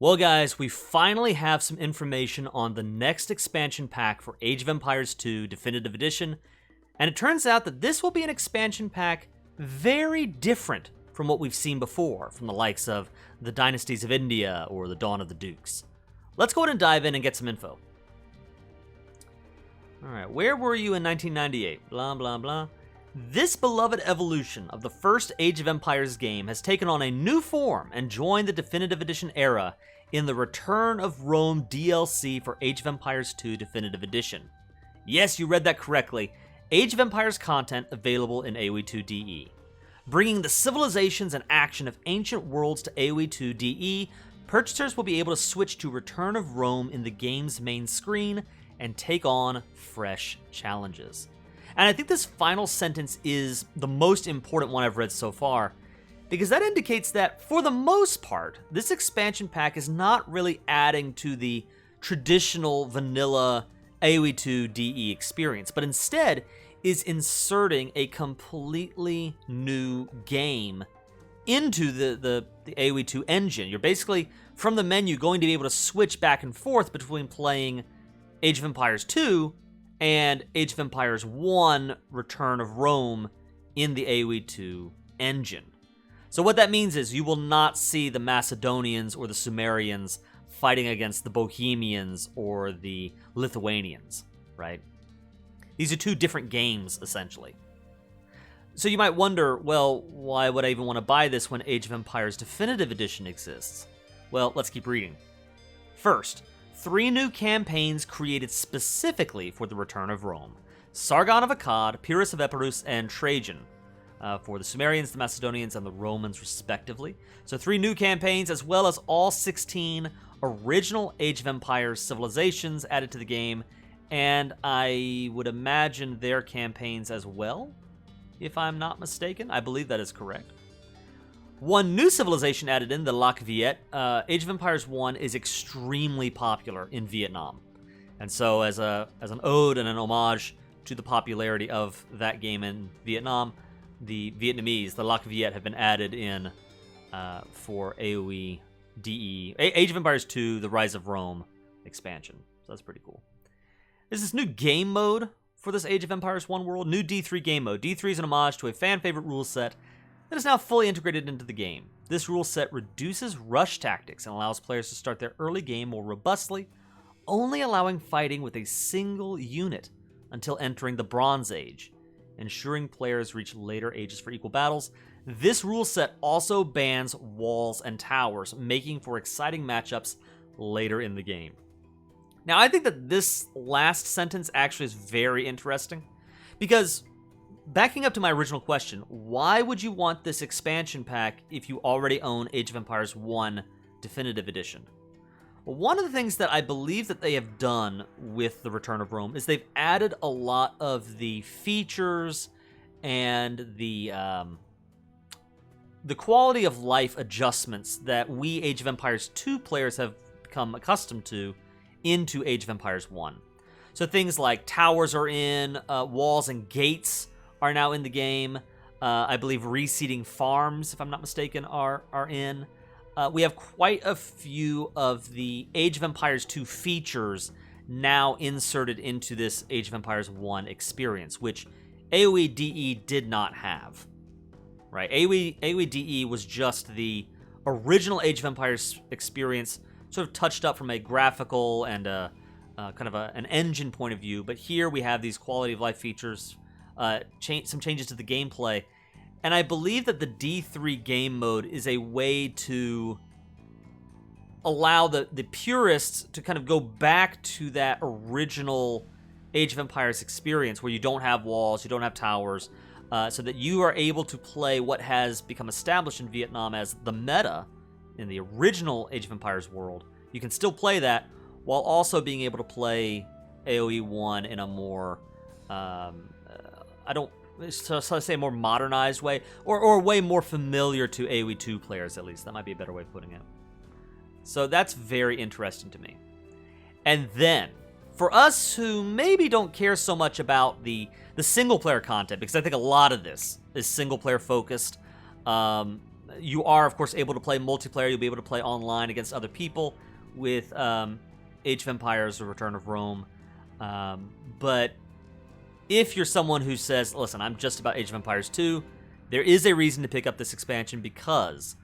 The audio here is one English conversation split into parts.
Well, guys, we finally have some information on the next expansion pack for Age of Empires 2 Definitive Edition, and it turns out that this will be an expansion pack very different from what we've seen before, from the likes of the Dynasties of India or the Dawn of the Dukes. Let's go ahead and dive in and get some info. Alright, where were you in 1998? Blah, blah, blah. This beloved evolution of the first Age of Empires game has taken on a new form and joined the Definitive Edition era in the Return of Rome DLC for Age of Empires 2 Definitive Edition. Yes, you read that correctly. Age of Empires content available in AoE2 DE. Bringing the civilizations and action of ancient worlds to AoE2 DE, purchasers will be able to switch to Return of Rome in the game's main screen and take on fresh challenges. And I think this final sentence is the most important one I've read so far, because that indicates that, for the most part, this expansion pack is not really adding to the traditional vanilla AoE2 DE experience, but instead is inserting a completely new game into the AoE2 engine. You're basically, from the menu, going to be able to switch back and forth between playing Age of Empires 2 and Age of Empires 1 Return of Rome in the AoE2 engine. So what that means is you will not see the Macedonians or the Sumerians fighting against the Bohemians or the Lithuanians, right? These are two different games, essentially. So you might wonder, well, why would I even want to buy this when Age of Empires Definitive Edition exists? Well, let's keep reading. First, 3 new campaigns created specifically for the Return of Rome: Sargon of Akkad, Pyrrhus of Epirus, and Trajan, for the Sumerians, the Macedonians, and the Romans, respectively. So 3 new campaigns, as well as all 16 original Age of Empires civilizations added to the game, and I would imagine their campaigns as well, if I'm not mistaken. I believe that is correct. 1 new civilization added in, the Lac Viet. Age of Empires 1 is extremely popular in Vietnam. And so as an ode and an homage to the popularity of that game in Vietnam, the Vietnamese, the Lac Viet, have been added in for AoE DE, Age of Empires 2, The Rise of Rome expansion. So that's pretty cool. There's this new game mode for this Age of Empires 1 world, new D3 game mode. D3 is an homage to a fan-favorite rule set that is now fully integrated into the game. This rule set reduces rush tactics and allows players to start their early game more robustly, only allowing fighting with a single unit until entering the Bronze Age, ensuring players reach later ages for equal battles. This rule set also bans walls and towers, making for exciting matchups later in the game. Now, I think that this last sentence actually is very interesting, because backing up to my original question, why would you want this expansion pack if you already own Age of Empires 1 Definitive Edition? Well, one of the things that I believe that they have done with the Return of Rome is they've added a lot of the features and the quality of life adjustments that we Age of Empires 2 players have become accustomed to into Age of Empires 1. So things like towers are in, walls and gates are now in the game. I believe reseeding farms, if I'm not mistaken, are in. We have quite a few of the Age of Empires 2 features now inserted into this Age of Empires 1 experience, which AoE DE did not have. Right? AoE DE was just the original Age of Empires experience, sort of touched up from a graphical and an engine point of view. But here we have these quality of life features, some changes to the gameplay. And I believe that the D3 game mode is a way to allow the purists to kind of go back to that original Age of Empires experience where you don't have walls, you don't have towers, so that you are able to play what has become established in Vietnam as the meta in the original Age of Empires world. You can still play that while also being able to play AoE 1 in a more, so I say a more modernized way, or a way more familiar to AoE 2 players, at least. That might be a better way of putting it. So that's very interesting to me. And then, for us who maybe don't care so much about the single-player content, because I think a lot of this is single-player focused, You are, of course, able to play multiplayer. You'll be able to play online against other people with Age of Empires: The Return of Rome. But if you're someone who says, listen, I'm just about Age of Empires 2, there is a reason to pick up this expansion because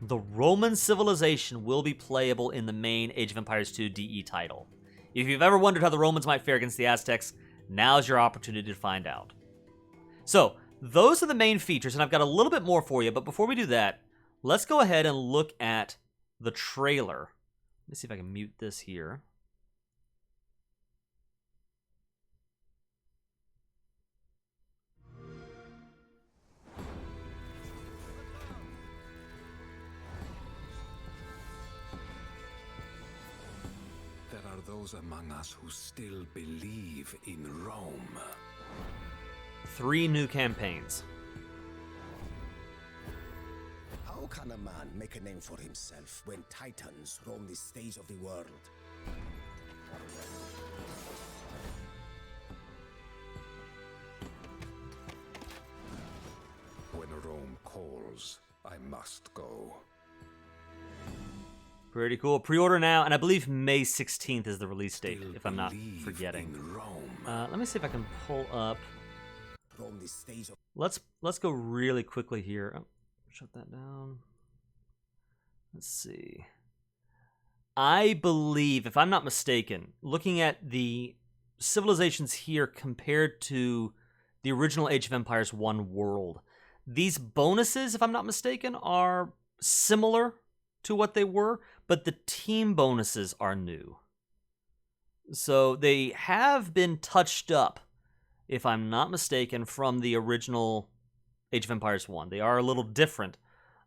the Roman civilization will be playable in the main Age of Empires 2 DE title. If you've ever wondered how the Romans might fare against the Aztecs, now's your opportunity to find out. So, those are the main features, and I've got a little bit more for you, but before we do that, let's go ahead and look at the trailer. Let me see if I can mute this here. There are those among us who still believe in Rome. 3 new campaigns. How can a man make a name for himself when titans roam the stage of the world? When Rome calls, I must go. Pretty cool. Pre-order now, and I believe May 16th is the release date, if I'm not Believe forgetting. in Rome. Let me see if I can pull up. Roam the stage of... Let's go really quickly here. Oh, shut that down. Let's see. I believe, if I'm not mistaken, looking at the civilizations here compared to the original Age of Empires 1 world, these bonuses, if I'm not mistaken, are similar to what they were, but the team bonuses are new. So they have been touched up, if I'm not mistaken, from the original Age of Empires 1. They are a little different,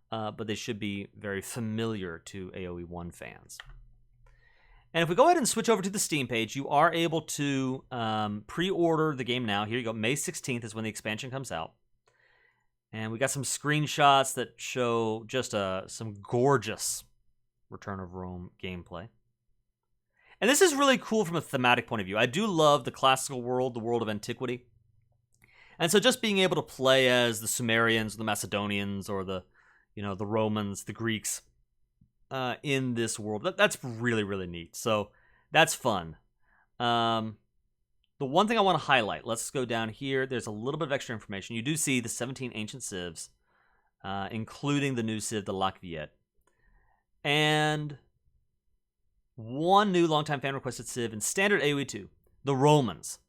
but they should be very familiar to AoE 1 fans. And if we go ahead and switch over to the Steam page, you are able to pre-order the game now. Here you go. May 16th is when the expansion comes out. And we got some screenshots that show just some gorgeous Return of Rome gameplay. And this is really cool from a thematic point of view. I do love the classical world, the world of antiquity. And so just being able to play as the Sumerians, the Macedonians, or the Romans, the Greeks in this world, that's really, really neat. So that's fun. The one thing I want to highlight, let's go down here. There's a little bit of extra information. You do see the 17 ancient civs, including the new civ, the Lac Viet. And one new longtime fan-requested civ in standard AoE2, the Romans.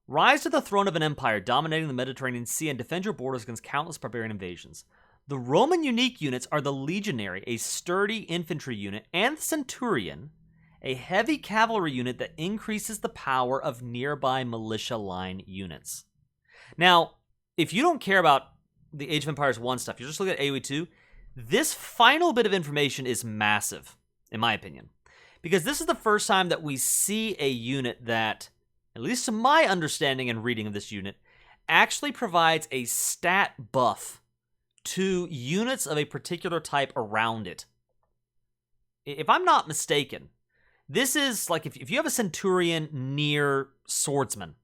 Rise to the throne of an empire dominating the Mediterranean Sea and defend your borders against countless barbarian invasions. The Roman unique units are the Legionary, a sturdy infantry unit, and the Centurion, a heavy cavalry unit that increases the power of nearby militia line units. Now, if you don't care about the Age of Empires 1 stuff, you're just looking at AoE 2, this final bit of information is massive, in my opinion. Because this is the first time that we see a unit that, at least to my understanding and reading of this unit, actually provides a stat buff to units of a particular type around it. If I'm not mistaken, this is like if you have a Centurion near Swordsman,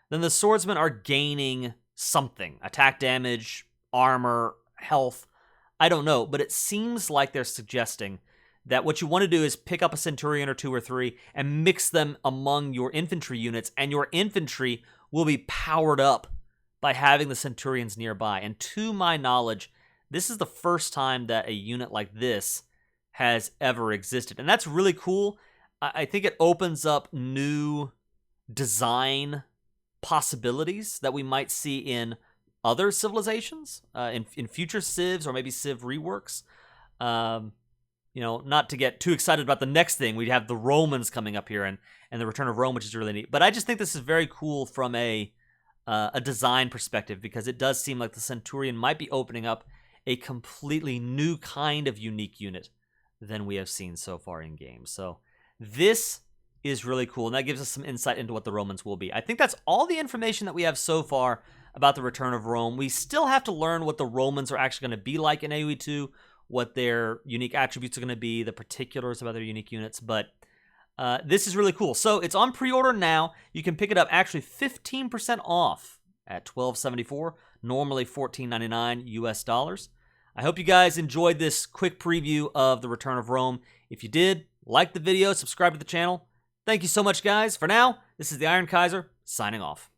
then the Swordsmen are gaining something. Attack damage, armor, health. I don't know, but it seems like they're suggesting that what you want to do is pick up a Centurion or 2 or 3 and mix them among your infantry units, and your infantry will be powered up by having the Centurions nearby. And to my knowledge, this is the first time that a unit like this has ever existed. And that's really cool. I think it opens up new design possibilities that we might see in other civilizations, in future civs or maybe civ reworks. Not to get too excited about the next thing. We'd have the Romans coming up here and the Return of Rome, which is really neat. But I just think this is very cool from a design perspective, because it does seem like the Centurion might be opening up a completely new kind of unique unit than we have seen so far in games. So this is really cool, and that gives us some insight into what the Romans will be. I think that's all the information that we have so far about the Return of Rome. We still have to learn what the Romans are actually going to be like in AoE 2, what their unique attributes are going to be, the particulars about their unique units, but this is really cool. So it's on pre-order now. You can pick it up actually 15% off at $12.74, normally $14.99 US dollars. I hope you guys enjoyed this quick preview of The Return of Rome. If you did, like the video, subscribe to the channel. Thank you so much, guys. For now, this is the Iron Kaiser, signing off.